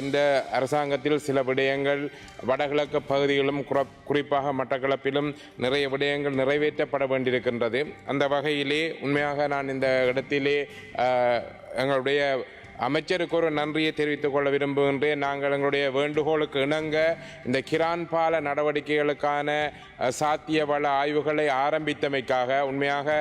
இந்த அரசாங்கத்தில் சில விடயங்கள் வடகிழக்கு பகுதிகளிலும் குறிப்பாக மட்டக்களப்பிலும் நிறைய விடயங்கள் நிறைவேற்றப்பட வேண்டியிருக்கின்றது. அந்த வகையிலே உண்மையாக நான் இந்த இடத்திலே எங்களுடைய அமைச்சருக்கு ஒரு நன்றியை தெரிவித்துக் கொள்ள விரும்புகின்றேன். நாங்கள் எங்களுடைய வேண்டுகோளுக்கு இணங்க இந்த கிரான் பால நடவடிக்கைகளுக்கான சாத்திய வள ஆய்வுகளை ஆரம்பித்தமைக்காக உண்மையாக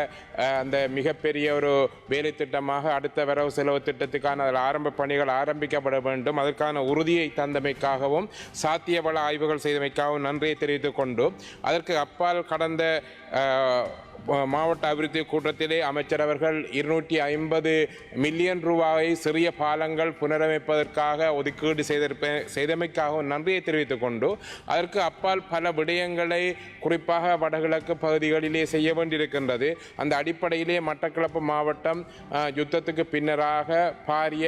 அந்த மிகப்பெரிய ஒரு வேலை திட்டமாக அடுத்த வரவு செலவு திட்டத்துக்கான ஆரம்ப பணிகள் ஆரம்பிக்கப்பட வேண்டும். அதற்கான உறுதியை தந்தமைக்காகவும் சாத்திய வள ஆய்வுகள் செய்தமைக்காகவும் நன்றியை தெரிவித்துக் கொண்டு அதற்கு அப்பால் கடந்த மாவட்ட அபிவிருத்தி கூட்டத்திலே அமைச்சர் அவர்கள் 250 மில்லியன் ரூபாயை சிறிய பாலங்கள் புனரமைப்பதற்காக ஒதுக்கீடு செய்தமைக்காகவும் நன்றியை தெரிவித்துக் கொண்டு அதற்கு அப்பால் பல விடயங்களை குறிப்பாக வடகிழக்கு பகுதிகளிலே செய்ய வேண்டியிருக்கின்றது. அந்த அடிப்படையிலே மட்டக்களப்பு மாவட்டம் யுத்தத்துக்கு பின்னராக பாரிய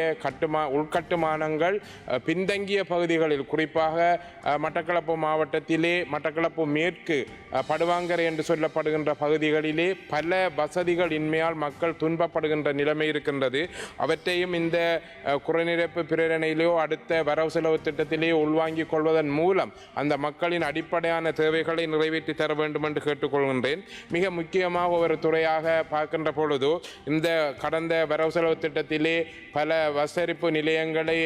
உள்கட்டுமானங்கள் பின்தங்கிய பகுதிகளில் குறிப்பாக மட்டக்களப்பு மாவட்டத்திலே மட்டக்களப்பு மேற்கு படுவாங்கரை என்று சொல்லப்படுகின்ற பகுதிகளிலே பல வசதிகள் இன்மையால் மக்கள் துன்பப்படுகின்ற நிலைமை இருக்கின்றது. அவற்றையும் இந்த குறைநிரப்பு பிரேரணையிலேயோ அடுத்த வரவு செலவு திட்டத்திலேயோ உள்வாங்கிக் கொள்வதன் மூலம் அந்த மக்களின் அடிப்படையான தேவைகளை நிறைவேற்றி தர வேண்டும் என்று கேட்டுக்கொள்கின்றேன். மிக முக்கியமாக ஒரு துறையாக பார்க்கின்ற பொழுது இந்த கடந்த வரவு செலவு திட்டத்திலே பல வசரிப்பு நிலையங்களை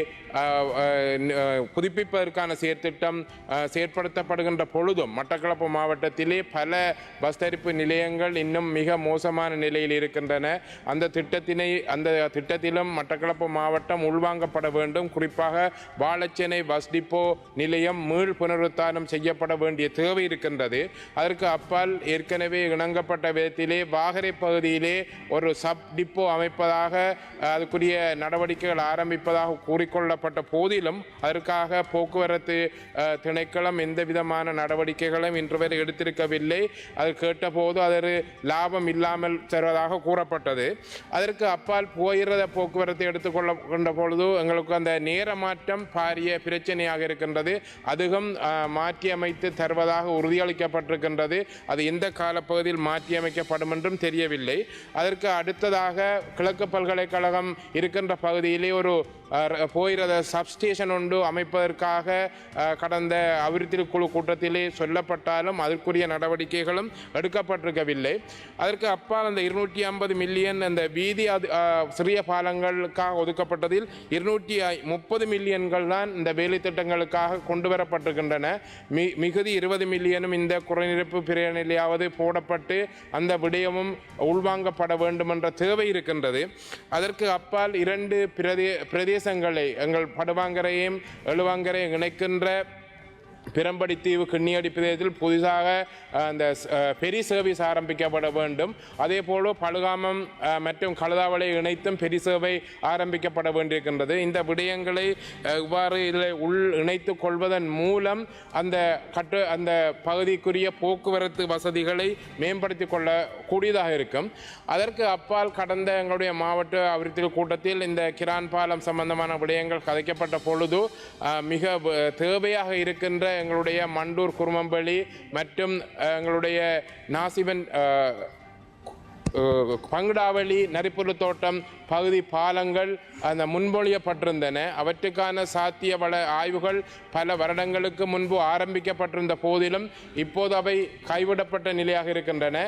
புதுப்பிப்பதற்கான செயற்திட்டம் செயற்படுத்தப்படுகின்ற பொழுதும் மட்டக்களப்பு மாவட்டத்திலே பல வசரிப்பு நிலையங்கள் இன்னும் மிக மோசமான நிலையில் இருக்கின்றன. அந்த திட்டத்திலும் மட்டக்களப்பு மாவட்டம் உள்வாங்கப்பட வேண்டும். குறிப்பாக வாழச்சேனை பஸ் டிப்போ நிலையம் மீள் புனருத்தானம் செய்யப்பட வேண்டிய தேவை இருக்கின்றது. அதற்கு அப்பால் ஏற்கனவே இணங்கப்பட்ட விதத்திலே வாகரை பகுதியிலே ஒரு சப் டிப்போ அமைப்பதாக அதுக்குரிய நடவடிக்கைகள் ஆரம்பிப்பதாக கூறிக்கொள்ளப்பட்ட போதிலும் அதற்காக போக்குவரத்து திணைக்களம் எந்த விதமான நடவடிக்கைகளும் இன்று வரை எடுத்திருக்கவில்லை. அது கேட்டபோது அது லாபம் இல்லாமல் தருவதாக கூறப்பட்டது. அதற்கு அப்பால் போயிறத போக்குவரத்தை எடுத்துக்கொண்ட பொழுது எங்களுக்கு அந்த நேர மாற்றம் பாரிய பிரச்சனையாக இருக்கின்றது. அதுவும் மாற்றி அமைத்து தருவதாக உறுதியளிக்கப்பட்டிருக்கின்றது. அது எந்த காலப்பகுதியில் மாற்றி அமைக்கப்படும் என்றும் தெரியவில்லை. அதற்கு அடுத்ததாக கிழக்கு பல்கலைக்கழகம் இருக்கின்ற பகுதியிலே ஒரு போயிறத சப்ஸ்டேஷன் ஒன்று அமைப்பதற்காக கடந்த அபிவிருத்தி குழு கூட்டத்திலே சொல்லப்பட்டாலும் அதற்குரிய நடவடிக்கைகளும் எடுக்கப்பட்டிருக்கவில்லை. அதற்கு அப்பால் அந்த 250 மில்லியன் அந்த வீதி சிறிய பாலங்களுக்காக ஒதுக்கப்பட்டதில் 230 மில்லியன்கள் தான் இந்த வேலை திட்டங்களுக்காக கொண்டு வரப்பட்டிருக்கின்றன. மிகுதி 20 மில்லியனும் இந்த குறைநிரப்பு பிரேரணையிலாவது போடப்பட்டு அந்த விடயமும் உள்வாங்கப்பட வேண்டும் என்ற தேவை இருக்கின்றது. அதற்கு அப்பால் 2 பிரதேசங்களை எங்கள் படுவாங்கரையும் எழுவாங்கரையும் இணைக்கின்ற பிரம்படித்தீவு கிண்ணியடி பிரதேசத்தில் புதிதாக அந்த பெரி சர்வீஸ் ஆரம்பிக்கப்பட வேண்டும். அதே போல பழுகாமம் மற்றும் கழுதாவளை இணைத்தும் பெரி சேவை ஆரம்பிக்கப்பட வேண்டியிருக்கின்றது. இந்த விடயங்களை இவ்வாறு இதில் இணைத்து கொள்வதன் மூலம் அந்த பகுதிக்குரிய போக்குவரத்து வசதிகளை மேம்படுத்திக் கொள்ளக்கூடியதாக இருக்கும். அதற்கு அப்பால் கடந்த எங்களுடைய மாவட்ட அபிவிருத்தி கூட்டத்தில் இந்த கிரான் பாலம் சம்பந்தமான விடயங்கள் கதைக்கப்பட்ட பொழுது மிக தேவையாக இருக்கின்ற எங்களுடைய மண்டூர் குருமம்பள்ளி மற்றும் எங்களுடைய நாசிவன் பங்குடாவளி நரிப்புறு தோட்டம் பகுதி பாலங்கள் அந்த முன்மொழியப்பட்டிருந்தன. அவற்றுக்கான சாத்திய வள ஆய்வுகள் பல வருடங்களுக்கு முன்பு ஆரம்பிக்கப்பட்டிருந்த போதிலும் இப்போது அவை கைவிடப்பட்ட நிலையாக இருக்கின்றன.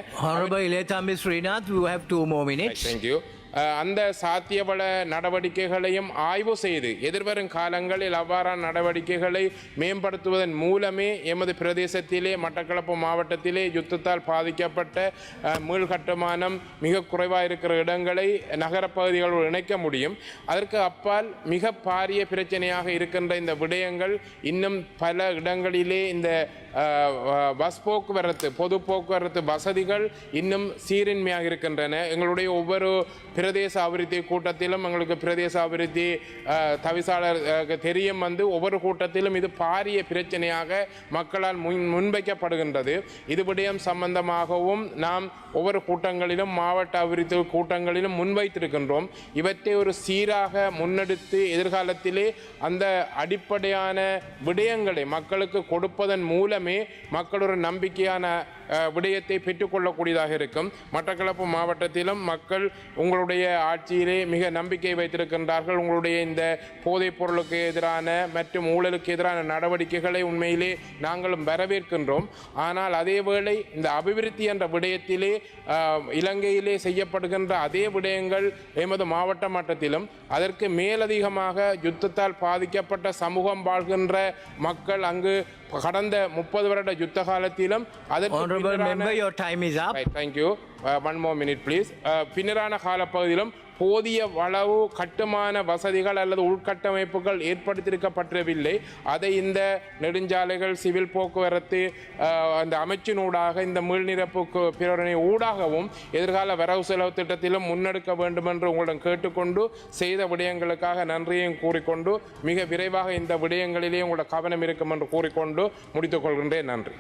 அந்த சாத்தியவள நடவடிக்கைகளையும் ஆய்வு செய்து எதிர்வரும் காலங்களில் அவ்வாறான நடவடிக்கைகளை மேம்படுத்துவதன் மூலமே எமது பிரதேசத்திலே மட்டக்களப்பு மாவட்டத்திலே யுத்தத்தால் பாதிக்கப்பட்ட மீள்கட்டுமானம் மிக குறைவாக இருக்கிற இடங்களை நகரப்பகுதிகளோடு இணைக்க முடியும். அதற்கு அப்பால் மிக பாரிய பிரச்சனையாக இருக்கின்ற இந்த விடயங்கள் இன்னும் பல இடங்களிலே இந்த பஸ் போக்குவரத்து பொது போக்குவரத்து வசதிகள் இன்னும் சீரின்மையாக இருக்கின்றன. எங்களுடைய ஒவ்வொரு பிரதேச அபிவிருத்தி கூட்டத்திலும் எங்களுக்கு பிரதேச அபிவிருத்தி தவிசாளர் தெரியும் ஒவ்வொரு கூட்டத்திலும் இது பாரிய பிரச்சனையாக மக்களால் முன்வைக்கப்படுகின்றது. இது விடயம் சம்பந்தமாகவும் நாம் ஒவ்வொரு கூட்டங்களிலும் மாவட்ட அபிவிருத்தி கூட்டங்களிலும் முன்வைத்திருக்கின்றோம். இவற்றை ஒரு சீராக முன்னெடுத்து எதிர்காலத்திலே அந்த அடிப்படையான விடயங்களை மக்களுக்கு கொடுப்பதன் மூலமே விடயமே மக்கள் ஒரு நம்பிக்கையான விடயத்தை பெற்றுக்கொள்ளக்கூடியதாக இருக்கும். மட்டக்களப்பு மாவட்டத்திலும் மக்கள் உங்களுடைய ஆட்சியிலே மிக நம்பிக்கை வைத்திருக்கின்றார்கள். உங்களுடைய இந்த போதைப் பொருளுக்கு எதிரான மற்றும் ஊழலுக்கு எதிரான நடவடிக்கைகளை உண்மையிலே நாங்களும் வரவேற்கின்றோம். ஆனால் அதேவேளை இந்த அபிவிருத்தி என்ற விடயத்திலே இலங்கையிலே செய்யப்படுகின்ற அதே விடயங்கள் எமது மாவட்ட மட்டத்திலும் அதற்கு மேலதிகமாக யுத்தத்தால் பாதிக்கப்பட்ட சமூகம் வாழ்கின்ற மக்கள் அங்கு கடந்த 30 வருட யுத்த காலத்திலும் பின்னரான காலப்பகுதியிலும் போதிய அளவு கட்டுமான வசதிகள் அல்லது உள்கட்டமைப்புகள் ஏற்படுத்தியிருக்கப்படவில்லை. அதை இந்த நெடுஞ்சாலைகள், சிவில் போக்குவரத்து அந்த அமைச்சினூடாக இந்த மீள்நிரப்பு பிரேரணை ஊடாகவும் எதிர்கால வரவு செலவு திட்டத்திலும் முன்னெடுக்க வேண்டும் என்று உங்களிடம் கேட்டுக்கொண்டு செய்த விடயங்களுக்காக நன்றியையும் கூறிக்கொண்டு மிக விரைவாக இந்த விடயங்களிலே உங்களோட கவனம் இருக்கும் என்று கூறிக்கொண்டு முடித்துக் கொள்கின்றேன். நன்றி.